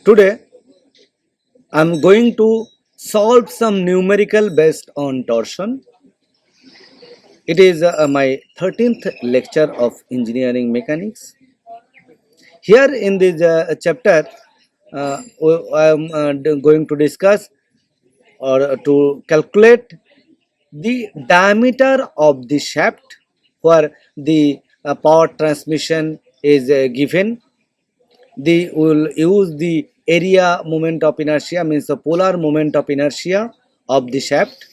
Today I'm going to solve some numerical based on torsion. It is my 13th lecture of engineering mechanics. Here in this chapter, I am going to discuss or to calculate the diameter of the shaft where the power transmission is given. The will use the area moment of inertia, means the polar moment of inertia of the shaft.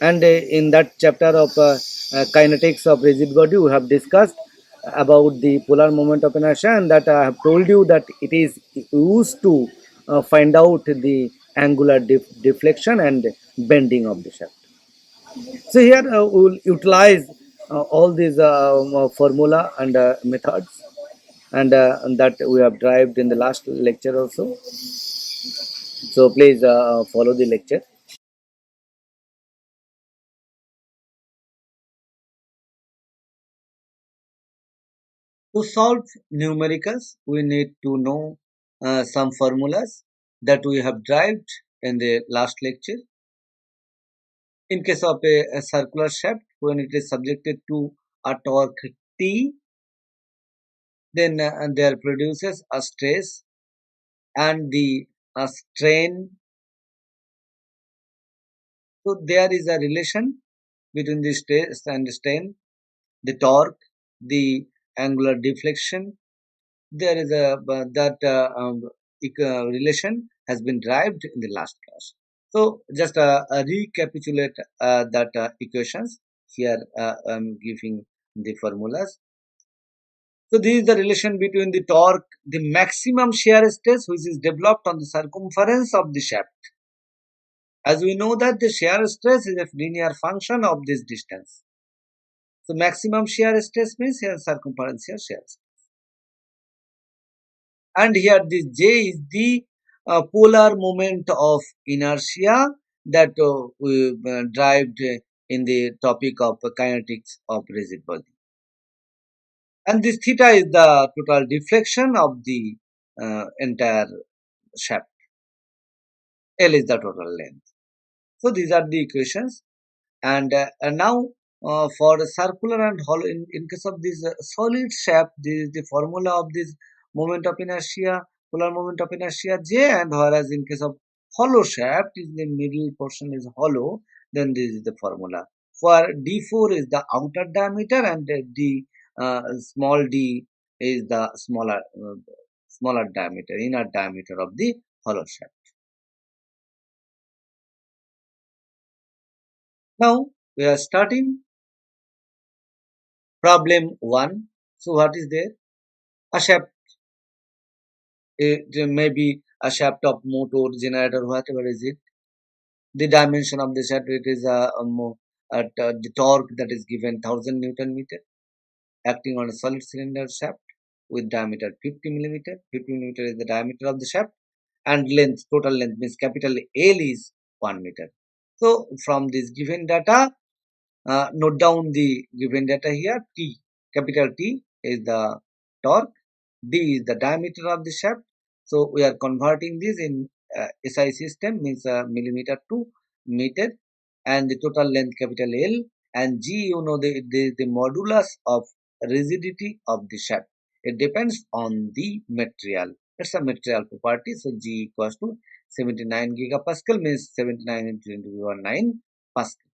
And in that chapter of kinetics of rigid body we have discussed about the polar moment of inertia, and that I have told you that it is used to find out the angular deflection and bending of the shaft. So here we will utilize all these formula and methods, and that we have derived in the last lecture also. So please follow the lecture. To solve numericals, we need to know some formulas that we have derived in the last lecture. In case of a circular shaft, when it is subjected to a torque T, then there produces a stress and the strain. So there is a relation between the stress and strain, the torque, the angular deflection. There is a that relation has been derived in the last class. So just recapitulate that equations here. I'm giving the formulas. So this is the relation between the torque, the maximum shear stress which is developed on the circumference of the shaft. As we know that the shear stress is a linear function of this distance. So maximum shear stress means here circumferential shear stress. And here this J is the polar moment of inertia that we derived in the topic of kinetics of rigid body. And this theta is the total deflection of the entire shaft. L is the total length. So these are the equations. And now for circular and hollow, in case of this solid shaft, this is the formula of this moment of inertia, polar moment of inertia J, and whereas in case of hollow shaft, is the middle portion is hollow, then this is the formula. For D4 is the outer diameter, and the small d is the smaller diameter, inner diameter of the hollow shaft. Now we are starting problem 1. So what is there? A shaft. It may be a shaft of motor, generator, whatever is it. The dimension of the shaft, it is at the torque that is given 1000 Newton meter, acting on a solid cylinder shaft with diameter 50 millimeter. 50 millimeter is the diameter of the shaft, and length, total length means capital L is 1 meter. So from this given data, note down the given data here. T, capital T is the torque, D is the diameter of the shaft. So we are converting this in SI system, means millimeter to meter, and the total length capital L, and G, you know, the modulus of rigidity of the shaft. It depends on the material. It's a material property. So G equals to 79 gigapascal, means 79 into 10 to the power 9 pascal.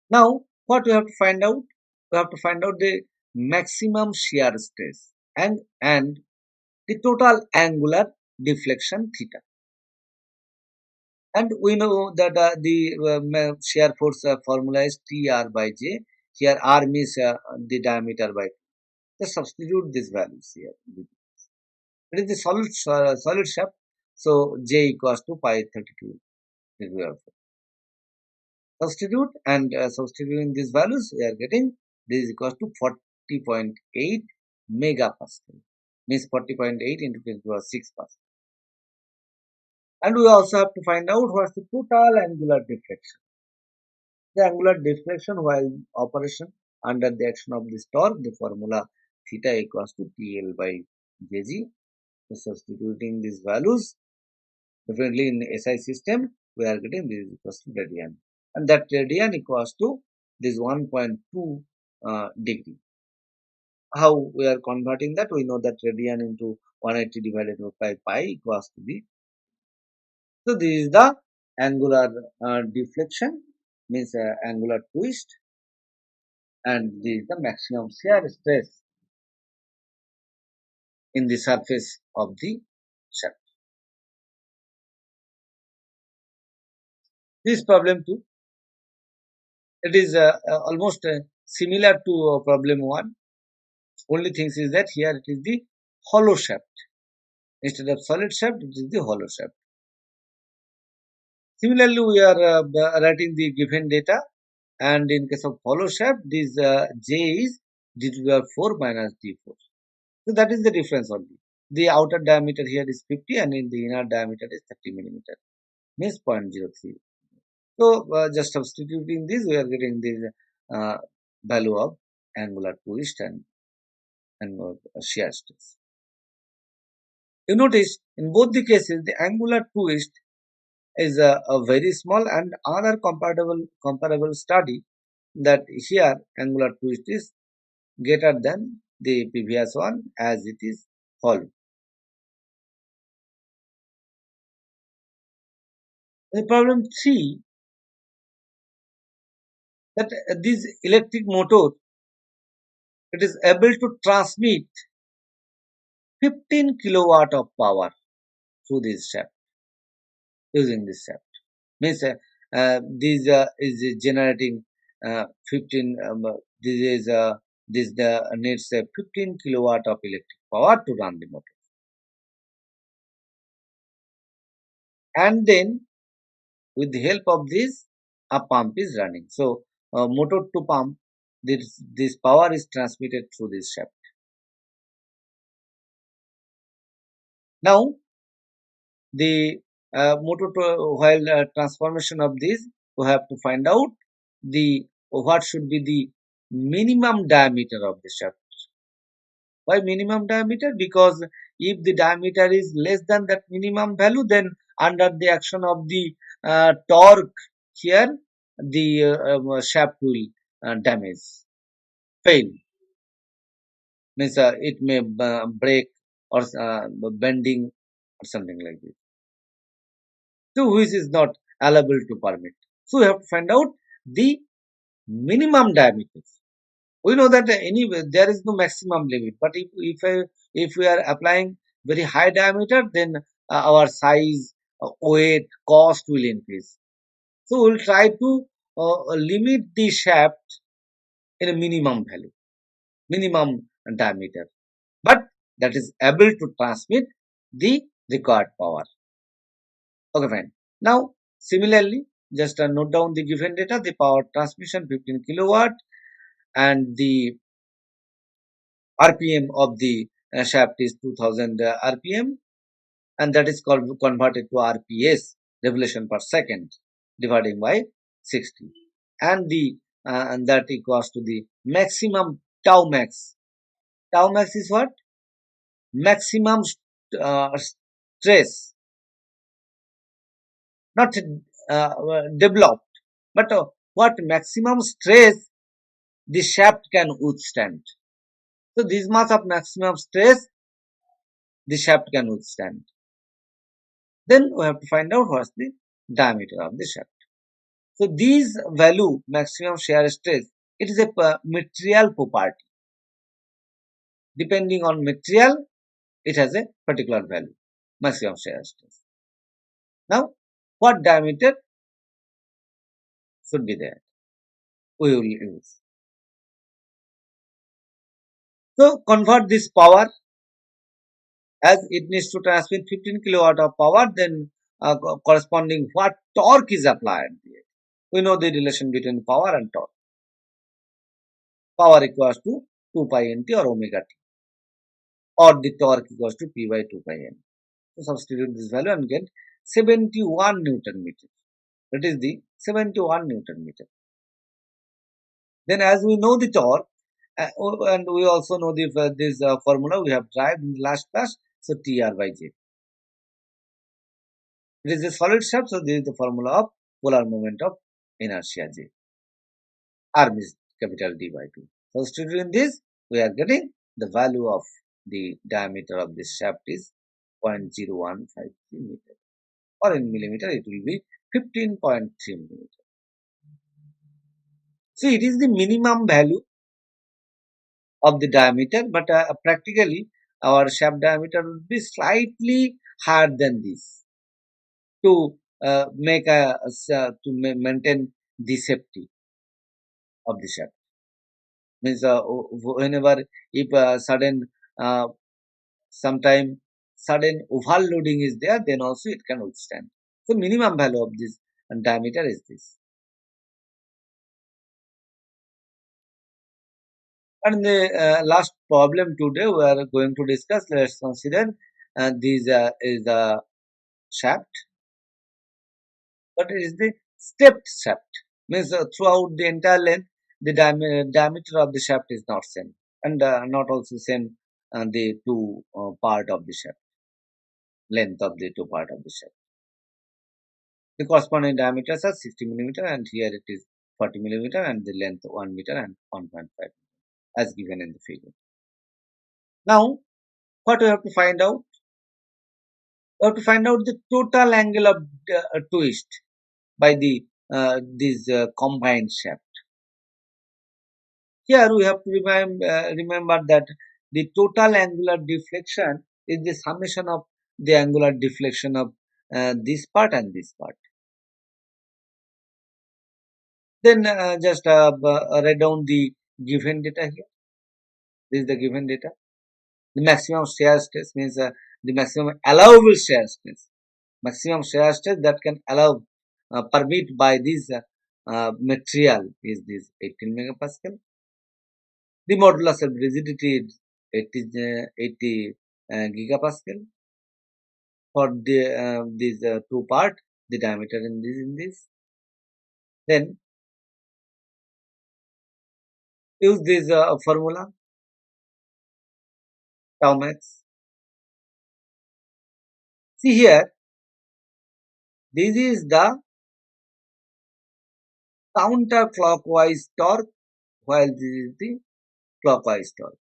Now, what we have to find out? We have to find out the maximum shear stress and the total angular deflection theta. And we know that the shear force formula is TR by J. Here R means the diameter by 2. Just substitute these values here. It is the solid shaft. So J equals to pi 32 degree of substitute, and substituting these values, we are getting this is equals to 40.8 megapascal, means 40.8 into 10 to the power 6 pascal. And we also have to find out what's the total angular deflection. The angular deflection while operation under the action of this torque, the formula theta equals to TL by Jg. substituting these values, definitely in SI system, we are getting this is equals to radian. And that radian equals to this 1.2 degree. How we are converting that? We know that radian into 180 divided by pi equals to the. So this is the angular deflection, means angular twist, and this is the maximum shear stress in the surface of the shaft. This problem 2, it is almost similar to problem 1. Only things is that here it is the hollow shaft. Instead of solid shaft, it is the hollow shaft. Similarly, we are writing the given data, and in case of hollow shaft, this J is d to the power 4 minus d4. So that is the difference only. The outer diameter here is 50 and in the inner diameter is 30 millimeter, means 0.03. So just substituting this, we are getting this value of angular twist and shear stress. You notice in both the cases, the angular twist is a very small, and other comparable study that here angular twist is greater than the previous one as it is hollow. The problem 3, that this electric motor, it is able to transmit 15 kilowatt of power through this shaft, using this shaft. Means this is generating 15, this is this needs 15 kilowatt of electric power to run the motor. And then with the help of this, a pump is running. So motor to pump, this power is transmitted through this shaft. Now the motor to, while transformation of this, we have to find out the what should be the minimum diameter of the shaft. Why minimum diameter? Because if the diameter is less than that minimum value, then under the action of the torque here, the shaft will damage, fail. Means it may break or bending or something like this. So which is not allowable to permit. So we have to find out the minimum diameters. We know that anyway there is no maximum limit, but if we are applying very high diameter, then our size, weight, cost will increase. So we'll try to limit the shaft in a minimum value, minimum diameter, but that is able to transmit the required power. Okay, fine. Now, similarly, just note down the given data, the power transmission 15 kilowatt, and the RPM of the shaft is 2000 RPM, and that is called converted to RPS, revolution per second, dividing by 60, and the and that equals to the maximum tau max. Tau max is what? Maximum stress, not developed, but what maximum stress the shaft can withstand. So this much of maximum stress the shaft can withstand. Then we have to find out what's the diameter of the shaft. So these value maximum shear stress, it is a material property. Depending on material, it has a particular value, maximum shear stress. Now, what diameter should be there? We will use. So convert this power, as it needs to transmit 15 kilowatt of power, then corresponding what torque is applied. We know the relation between power and torque. Power equals to 2 pi nt or omega t, or the torque equals to p by 2 pi n. So substitute this value and get 71 Newton meter. That is the 71 Newton meter. Then as we know the torque, and we also know the this formula we have tried in last class, So TR by J. It is a solid shape, so this is the formula of polar moment of inertia J. R means capital D by 2. Substituting this, we are getting the value of the diameter of this shaft is 0.0153 meter, or in millimeter it will be 15.3 millimeter. So it is the minimum value of the diameter, but practically our shaft diameter would be slightly higher than this to make maintain the safety of the shaft. Means whenever if sudden uh, sometime sudden overloading is there, then also it can withstand. So minimum value of this diameter is this. And the last problem today we are going to discuss. Let's consider this is the shaft, but it is the stepped shaft. Means throughout the entire length, the diameter of the shaft is not same, and not also same the two part of the shaft, length of the two part of the shaft. The corresponding diameters are 60 millimeter, and here it is 40 millimeter, and the length 1 meter and 1.5 as given in the figure. Now, what we have to find out? We have to find out the total angle of twist by the this combined shaft. Here we have to remember that the total angular deflection is the summation of the angular deflection of this part and this part. Then just write down the given data here. This is the given data. The maximum shear stress means the maximum allowable shear stress. Maximum shear stress that can allow permit by this material is this 18 megapascal. The modulus of rigidity is 80 gigapascal. For the these two part, the diameter in this. Then use this formula tau max. See here, this is the counterclockwise torque, while this is the clockwise torque.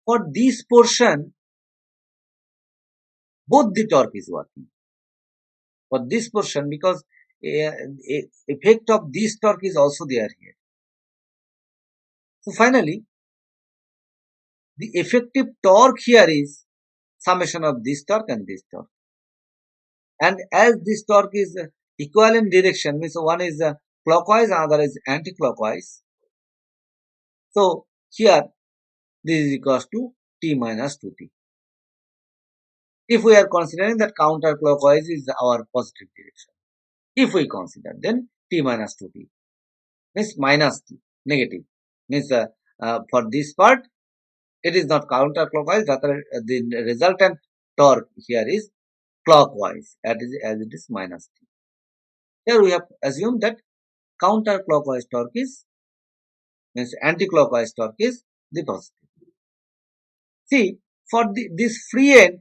For this portion, both the torque is working. For this portion, because effect of this torque is also there here. So finally, the effective torque here is summation of this torque and this torque. And as this torque is equal in direction, means one is clockwise, another is anti-clockwise. So here this is equals to T minus 2T. If we are considering that counterclockwise is our positive direction. If we consider, then T minus 2T means minus T, negative. Means for this part, it is not counterclockwise, rather the resultant torque here is clockwise, as it is minus T. Here we have assumed that counterclockwise torque is, means anti-clockwise torque is the positive. See, for this free end,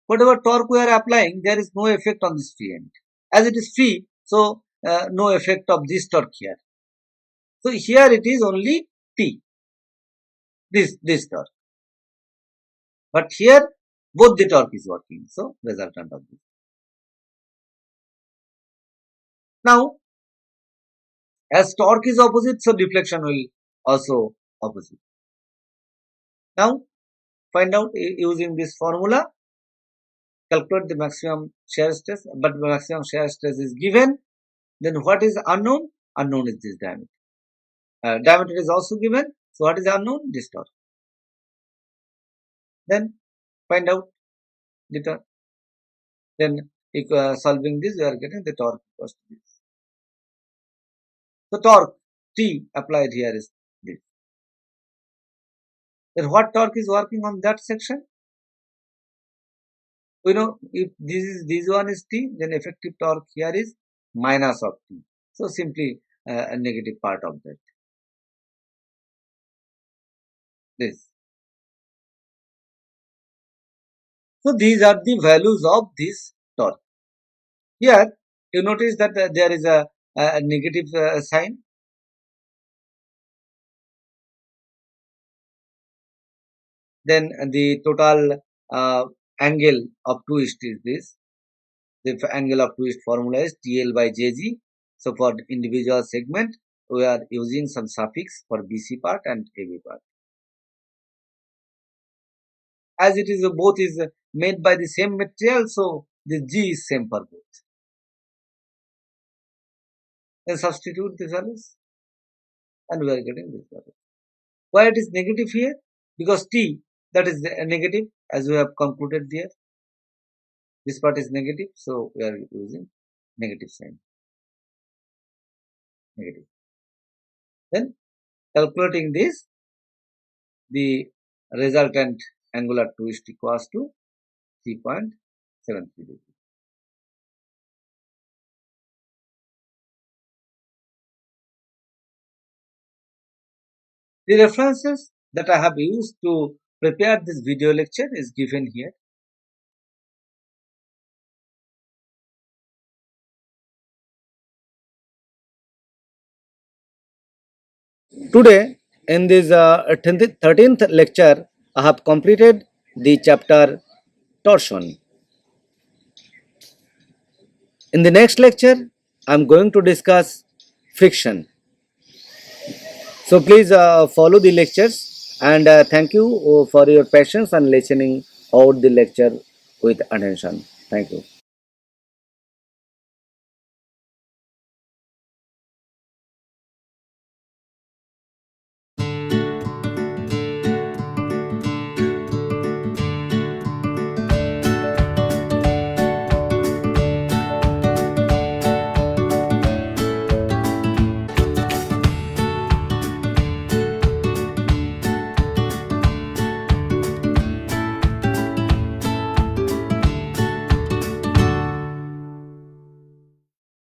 whatever torque we are applying, there is no effect on this free end. As it is free, so no effect of this torque here. So here it is only T, this torque. But here both the torque is working, so resultant of this. Now, as torque is opposite, so deflection will also opposite. Now, find out using this formula, calculate the maximum shear stress, but the maximum shear stress is given. Then what is unknown? Unknown is this diameter. Diameter is also given. So what is unknown? This torque. Then find out the torque. Then solving this, we are getting the torque equals to this. The torque T applied here is this. Then what torque is working on that section? We know if this one is T, then effective torque here is minus of T. So simply a negative part of that. This. So these are the values of this torque. Here you notice that there is a negative sign. Then the total angle of twist is this. The angle of twist formula is TL by JG. So for individual segment, we are using some suffix for BC part and AB part. As it is both is made by the same material, so the G is same for both. Then substitute the values and we are getting this value. Why it is negative here? Because T, that is negative, as we have concluded there. This part is negative, so we are using negative sign. Negative. Then calculating this, the resultant angular twist equals to 3.73 degrees. The references that I have used to prepare this video lecture is given here. Today, in this 13th lecture, I have completed the chapter torsion. In the next lecture, I am going to discuss friction. So please follow the lectures and thank you for your patience and listening out the lecture with attention. Thank you.